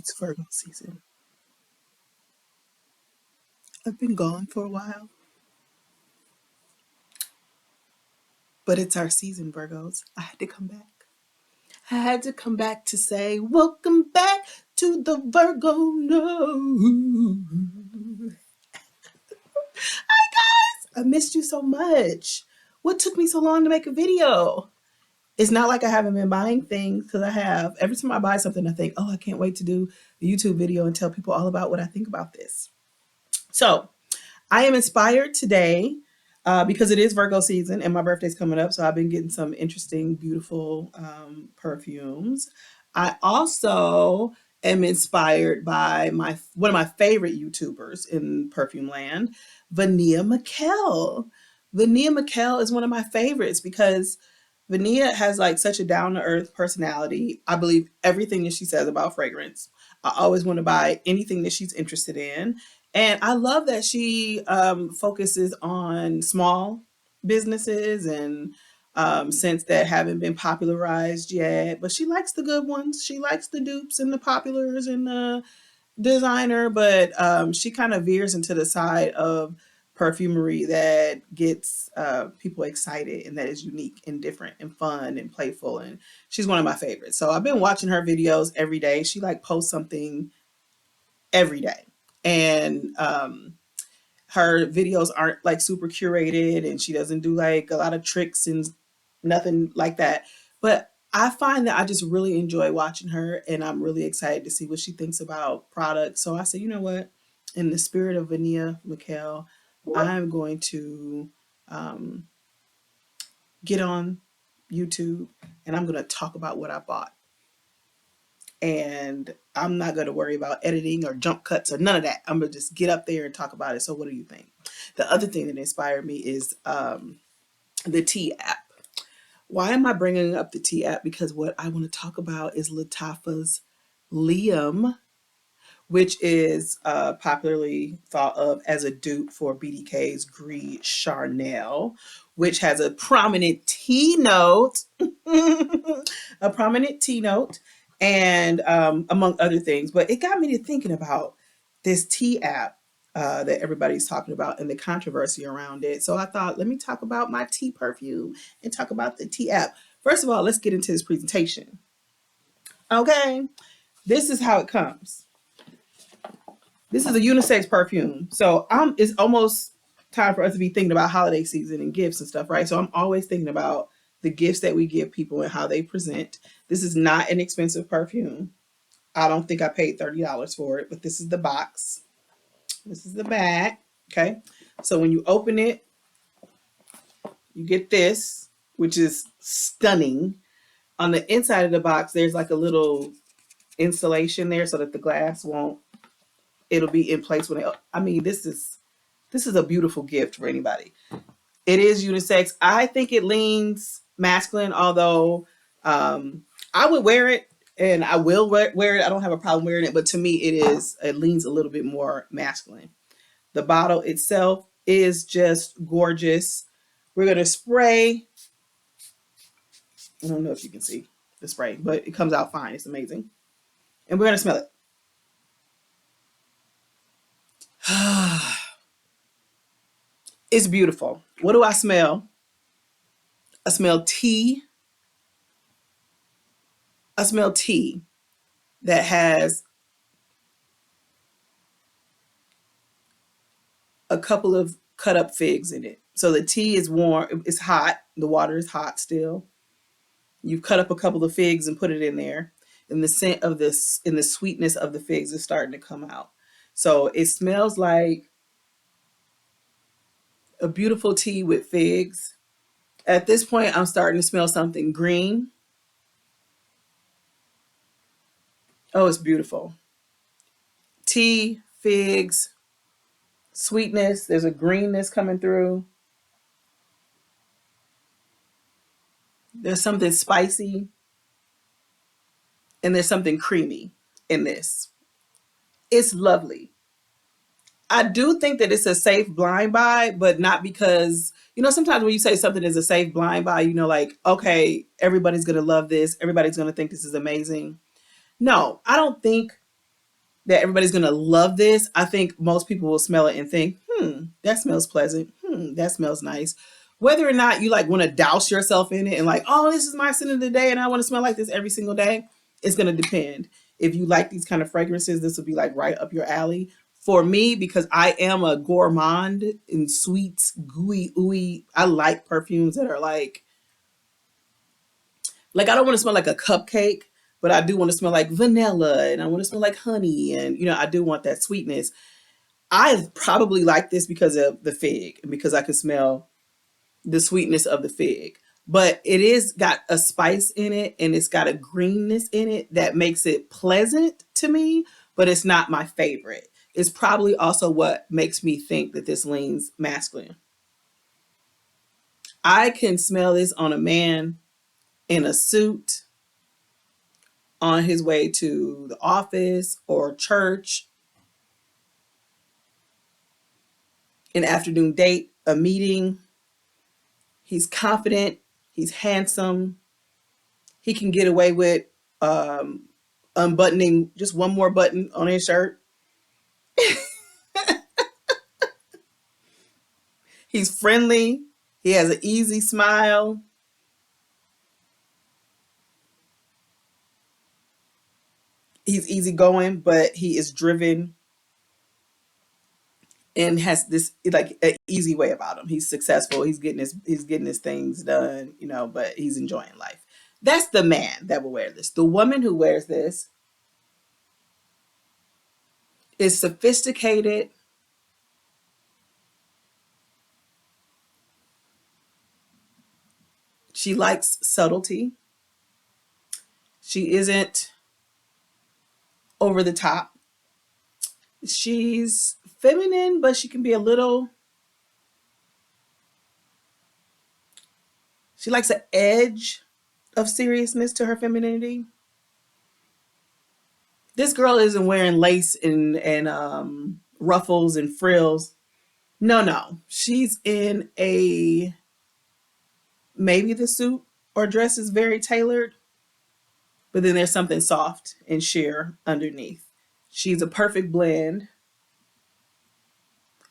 It's Virgo season. I've been gone for a while, but it's our season, Virgos. I had to come back. I had to come back to say, welcome back to the Virgo. No. I missed you so much. What took me so long to make a video? It's not like I haven't been buying things because I have. Every time I buy something, I think, oh, I can't wait to do the YouTube video and tell people all about what I think about this. So I am inspired today because it is Virgo season and my birthday's coming up. So I've been getting some interesting, beautiful perfumes. I also am inspired by my one of my favorite YouTubers in perfume land, Vania Mikkel. Vania Mikkel is one of my favorites because Vania has like such a down to earth personality. I believe everything that she says about fragrance. I always want to buy anything that she's interested in. And I love that she focuses on small businesses and scents that haven't been popularized yet. But she likes the good ones. She likes the dupes and the populars and the designer. But she kind of veers into the side of perfumery that gets people excited and that is unique and different and fun and playful. And she's one of my favorites. So I've been watching her videos every day. She like posts something every day. And her videos aren't like super curated and she doesn't do like a lot of tricks and nothing like that. But I find that I just really enjoy watching her and I'm really excited to see what she thinks about products. So I said, you know what? In the spirit of Vania Mikkel, I'm going to um, get on YouTube and I'm going to talk about what I bought. And I'm not going to worry about editing or jump cuts or none of that. I'm going to just get up there and talk about it. So what do you think? The other thing that inspired me is the T app. Why am I bringing up the T app? Because what I want to talk about is Lattafa's Liam, which is popularly thought of as a dupe for BDK's Gris Charnel, which has a prominent T note, a prominent T note, and among other things. But it got me to thinking about this T app that everybody's talking about and the controversy around it. So I thought, let me talk about my tea perfume and talk about the T app. First of all, let's get into this presentation. Okay, this is how it comes. This is a unisex perfume. So it's almost time for us to be thinking about holiday season and gifts and stuff, right? So I'm always thinking about the gifts that we give people and how they present. This is not an expensive perfume. I don't think I paid $30 for it, but this is the box. This is the bag. Okay. So when you open it, you get this, which is stunning. On the inside of the box, there's like a little insulation there so that the glass won't, it'll be in place when this is a beautiful gift for anybody. It is unisex. I think it leans masculine, although I would wear it and I will wear it. I don't have a problem wearing it, but to me it leans a little bit more masculine. The bottle itself is just gorgeous. We're going to spray. I don't know if you can see the spray, but it comes out fine. It's amazing. And we're going to smell it. It's beautiful. What do I smell? I smell tea. I smell tea that has a couple of cut up figs in it. So the tea is warm, it's hot, the water is hot still. You've cut up a couple of figs and put it in there. And the scent of this and the sweetness of the figs is starting to come out. So it smells like a beautiful tea with figs. At this point, I'm starting to smell something green. Oh, it's beautiful. Tea, figs, sweetness. There's a greenness coming through. There's something spicy. And there's something creamy in this. It's lovely. I do think that it's a safe blind buy, but not because, sometimes when you say something is a safe blind buy, like, okay, everybody's going to love this. Everybody's going to think this is amazing. No, I don't think that everybody's gonna love this. I think most people will smell it and think, that smells pleasant. That smells nice. Whether or not you like want to douse yourself in it and like, oh, this is my scent of the day and I want to smell like this every single day, it's gonna depend. If you like these kind of fragrances, this will be like right up your alley. For me, because I am a gourmand in sweets, gooey, ooey, I like perfumes that are like I don't want to smell like a cupcake, but I do want to smell like vanilla and I want to smell like honey. And, I do want that sweetness. I probably like this because of the fig and because I can smell the sweetness of the fig. But it is got a spice in it and it's got a greenness in it that makes it pleasant to me, but it's not my favorite. It's probably also what makes me think that this leans masculine. I can smell this on a man in a suit on his way to the office or church, an afternoon date, a meeting. He's confident, he's handsome, he can get away with um, unbuttoning just one more button on his shirt. He's friendly, he has an easy smile. He's easygoing, but he is driven and has this like an easy way about him. He's successful. He's getting his things done, but he's enjoying life. That's the man that will wear this. The woman who wears this is sophisticated. She likes subtlety. She isn't over the top. She's feminine, but she can be a little. She likes an edge of seriousness to her femininity. This girl isn't wearing lace and ruffles and frills. No, no. She's in a maybe the suit or dress is very tailored, but then there's something soft and sheer underneath. She's a perfect blend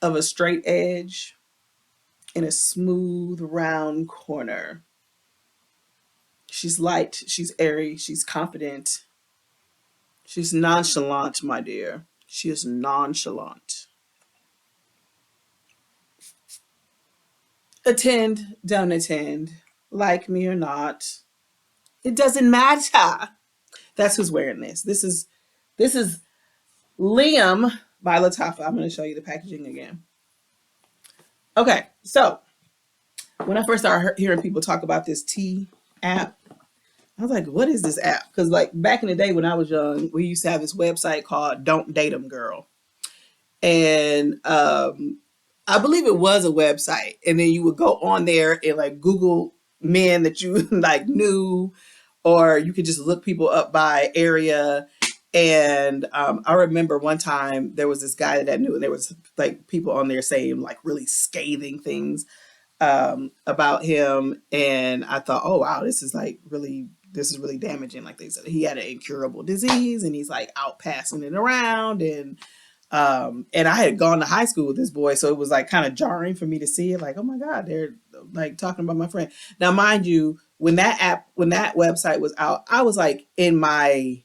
of a straight edge and a smooth round corner. She's light, she's airy, she's confident, she's nonchalant, my dear. She is nonchalant. Attend, don't attend, like me or not. It doesn't matter. That's who's wearing this. This is Liam by Lattafa. I'm going to show you the packaging again. Okay, so when I first started hearing people talk about this tea app, I was like, what is this app? Because like back in the day when I was young, we used to have this website called Don't Date 'em Girl. And I believe it was a website. And then you would go on there and like Google men that you like knew, or you could just look people up by area. And I remember one time there was this guy that I knew, and there was like people on there saying like really scathing things about him. And I thought, oh wow, this is really damaging. Like they said, he had an incurable disease, and he's like out passing it around. And I had gone to high school with this boy, so it was like kind of jarring for me to see it. Like, oh my God, they're like talking about my friend. Now, mind you, when that website was out, I was like in my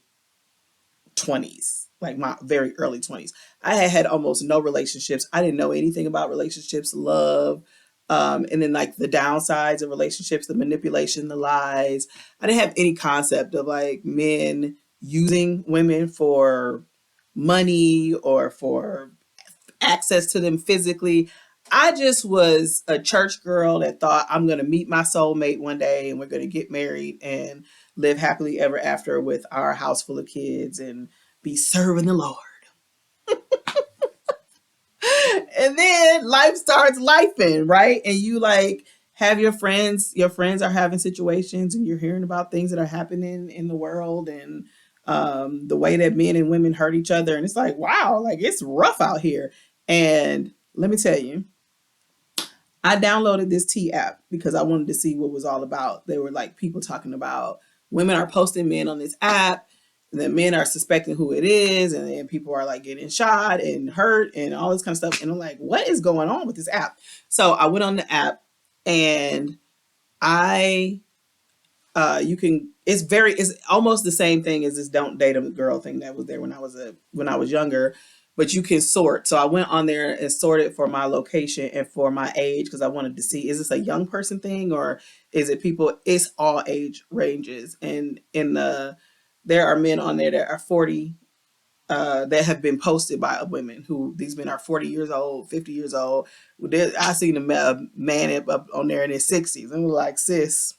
20s, like my very early 20s. I had almost no relationships. I didn't know anything about relationships, love, and then like the downsides of relationships, the manipulation, the lies. I didn't have any concept of like men using women for money or for access to them physically. I just was a church girl that thought I'm going to meet my soulmate one day and we're going to get married and live happily ever after with our house full of kids and be serving the Lord. And then life starts lifing, right? And you like have your friends are having situations and you're hearing about things that are happening in the world and the way that men and women hurt each other. And it's like, wow, like it's rough out here. And let me tell you, I downloaded this T app because I wanted to see what it was all about. There were like people talking about women are posting men on this app the men are suspecting who it is, and then people are like getting shot and hurt and all this kind of stuff. And I'm like, what is going on with this app? So I went on the app, and I you can it's almost the same thing as this don't date a girl thing that was there when I was younger, but you can sort. So I went on there and sorted for my location and for my age, because I wanted to see, is this a young person thing, or is it people? It's all age ranges, and there are men on there that are 40, that have been posted by women, who these men are 40 years old, 50 years old. I seen a man up on there in his 60s, and was like, sis,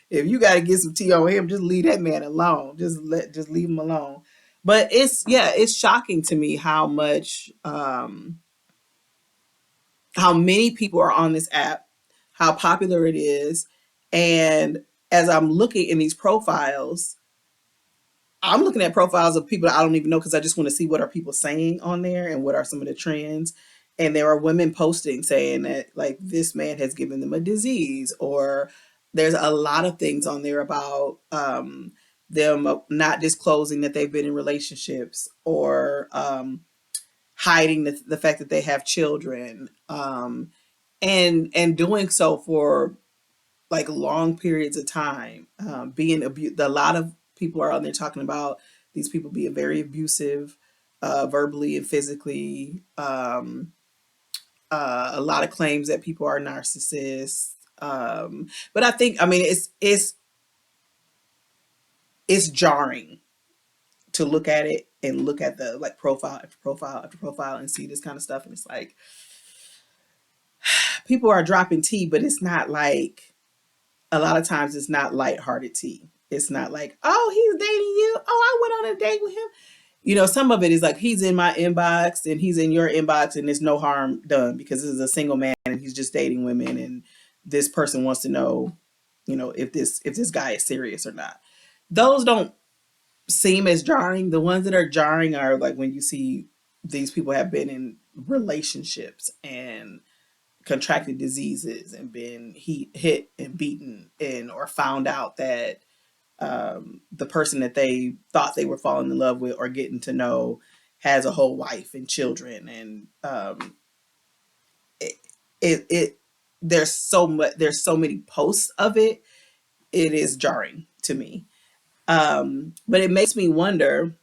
if you got to get some tea on him, just leave that man alone. Just leave him alone. But it's shocking to me how much, how many people are on this app, how popular it is, and as I'm looking in these profiles, I'm looking at profiles of people that I don't even know, because I just want to see what are people saying on there and what are some of the trends. And there are women posting saying that, like, this man has given them a disease, or there's a lot of things on there about them not disclosing that they've been in relationships, or hiding the fact that they have children, and doing so for like long periods of time, being abused. A lot of people are on there talking about these people being very abusive, verbally and physically. A lot of claims that people are narcissists. But I think, I mean, it's jarring to look at it and look at the, like, profile after profile after profile and see this kind of stuff, and it's like people are dropping tea, but it's not like, a lot of times it's not lighthearted tea. It's not like, oh, he's dating you. Oh, I went on a date with him. Some of it is like, he's in my inbox and he's in your inbox, and there's no harm done, because this is a single man and he's just dating women, and this person wants to know, if this guy is serious or not. Those don't seem as jarring. The ones that are jarring are like when you see these people have been in relationships and contracted diseases and been hit and beaten, and or found out that the person that they thought they were falling in love with or getting to know has a whole wife and children, and it, it there's so many posts of it. It is jarring to me, but it makes me wonder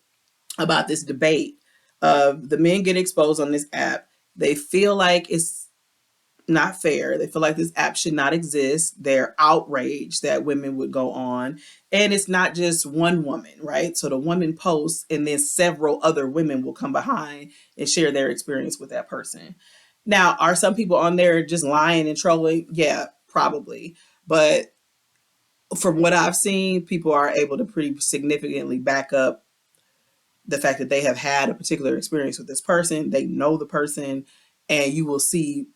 about this debate of the men get exposed on this app. They feel like it's not fair. They feel like this app should not exist. They're outraged that women would go on. And it's not just one woman, right? So the woman posts, and then several other women will come behind and share their experience with that person. Now, are some people on there just lying and trolling? Yeah, probably. But from what I've seen, people are able to pretty significantly back up the fact that they have had a particular experience with this person. They know the person, and you will see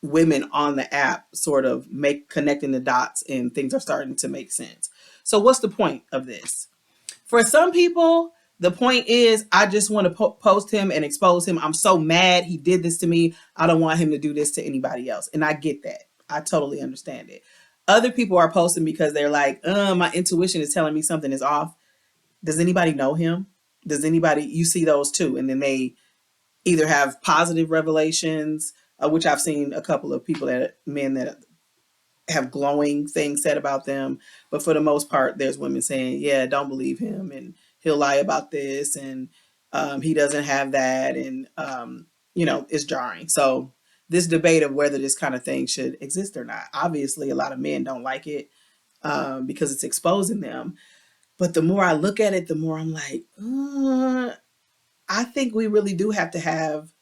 women on the app sort of make connecting the dots, and things are starting to make sense. So what's the point of this? For some people, the point is, I just want to post him and expose him. I'm so mad he did this to me. I don't want him to do this to anybody else. And I get that. I totally understand it. Other people are posting because they're like, my intuition is telling me something is off. Does anybody know him? You see those too. And then they either have positive revelations, which I've seen a couple of men that have glowing things said about them. But for the most part, there's women saying, yeah, don't believe him, and he'll lie about this, and he doesn't have that. And, it's jarring. So this debate of whether this kind of thing should exist or not, obviously a lot of men don't like it, because it's exposing them. But the more I look at it, the more I'm like, I think we really do have to have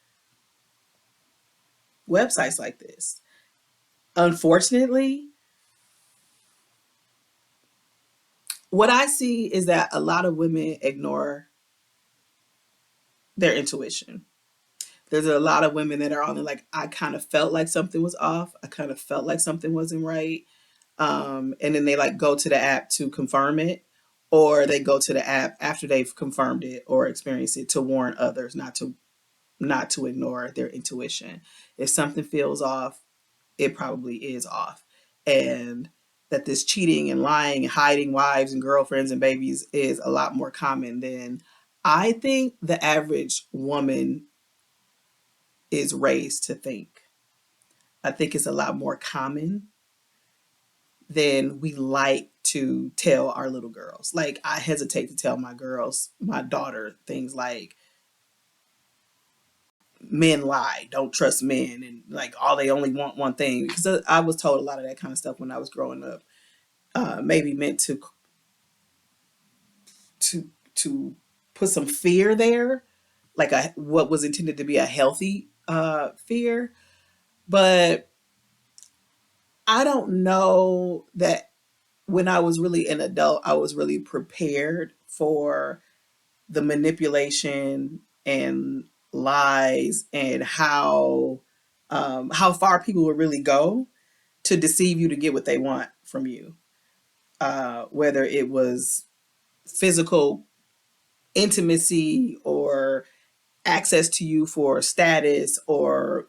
websites like this. Unfortunately, what I see is that a lot of women ignore their intuition. There's a lot of women that are on there like, I kind of felt like something was off. I kind of felt like something wasn't right. And then they like go to the app to confirm it, or they go to the app after they've confirmed it or experienced it to warn others not to ignore their intuition. If something feels off, it probably is off. And that this cheating and lying and hiding wives and girlfriends and babies is a lot more common than I think the average woman is raised to think. I think it's a lot more common than we like to tell our little girls. Like, I hesitate to tell my girls, my daughter, things like men lie, don't trust men, and like all they only want one thing. Because I was told a lot of that kind of stuff when I was growing up. Maybe meant to to put some fear there, like a what was intended to be a healthy fear. But I don't know that when I was really an adult, I was really prepared for the manipulation and lies and how far people would really go to deceive you to get what they want from you. Whether it was physical intimacy or access to you for status, or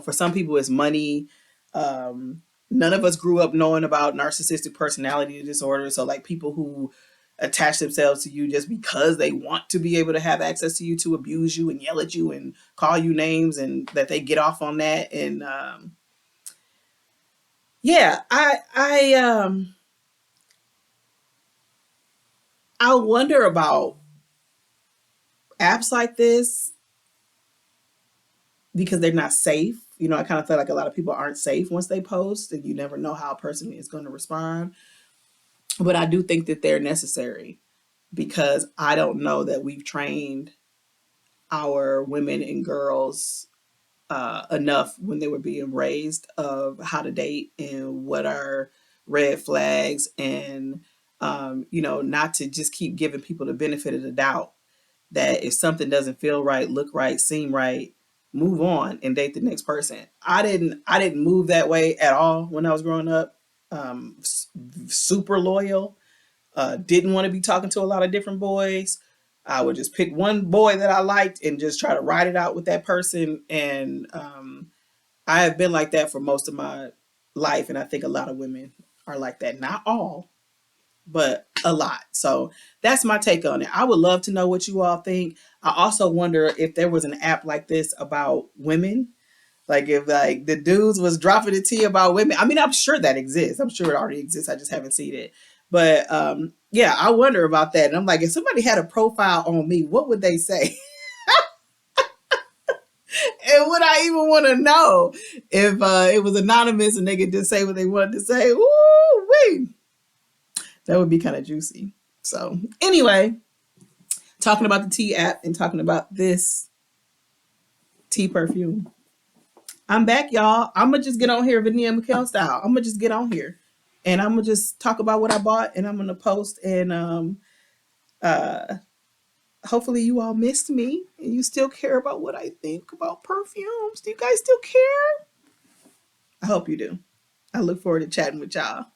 for some people it's money. None of us grew up knowing about narcissistic personality disorder, so like people who attach themselves to you just because they want to be able to have access to you to abuse you and yell at you and call you names, and that they get off on that. And yeah, I wonder about apps like this because they're not safe. I kind of feel like a lot of people aren't safe once they post, and you never know how a person is going to respond. But I do think that they're necessary because I don't know that we've trained our women and girls enough when they were being raised of how to date and what are red flags, and not to just keep giving people the benefit of the doubt that if something doesn't feel right, look right, seem right, move on and date the next person. I didn't move that way at all when I was growing up. Super loyal. Didn't want to be talking to a lot of different boys. I would just pick one boy that I liked and just try to ride it out with that person. And I have been like that for most of my life. And I think a lot of women are like that. Not all, but a lot. So that's my take on it. I would love to know what you all think. I also wonder if there was an app like this about women. Like if like the dudes was dropping the tea about women. I mean, I'm sure that exists. I'm sure it already exists. I just haven't seen it. But yeah, I wonder about that. And I'm like, if somebody had a profile on me, what would they say? And would I even want to know if it was anonymous and they could just say what they wanted to say? Ooh, wee. That would be kind of juicy. So anyway, talking about the tea app and talking about this tea perfume. I'm back, y'all. I'm gonna just get on here, Vinia McKell style. I'm gonna just get on here, and I'm gonna just talk about what I bought, and I'm gonna post. And uh, hopefully, you all missed me, and you still care about what I think about perfumes. Do you guys still care? I hope you do. I look forward to chatting with y'all.